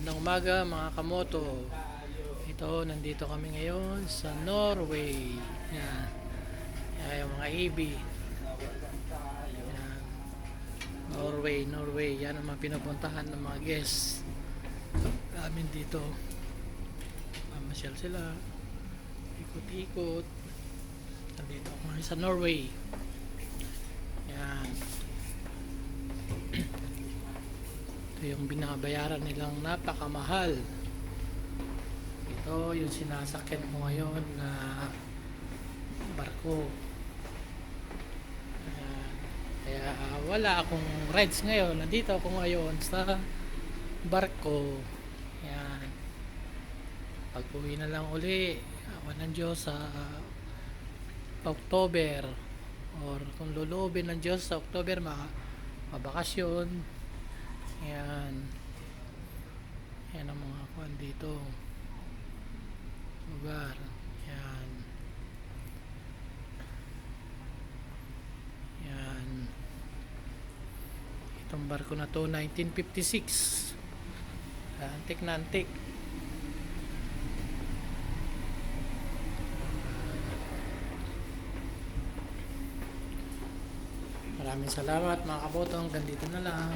Magandang umaga mga kamoto. Ito, nandito kami ngayon sa Norway. Yan. Yan yung mga EB. Yan. Norway. Yan ang mga pinupuntahan ng mga guests namin dito. Mamasyal sila. Ikot-ikot. Nandito ako ngayon sa Norway. Yan. Yung binabayaran nilang napakamahal. Ito yung sinasakyan ko ngayon na barko. Kaya wala akong rides ngayon. Nandito ako ngayon sa barko. Yan. Pag-uwi na lang uli, awan ng Diyos, sa October, or kung lulubin ng Diyos sa October, mabakasyon. Yan. Yan ang mga kuwan dito. Lugar. Yan. Yan. Itong barko na to, 1956. Antik na antik. Maraming salamat mga kabotong. Hanggang dito na lang.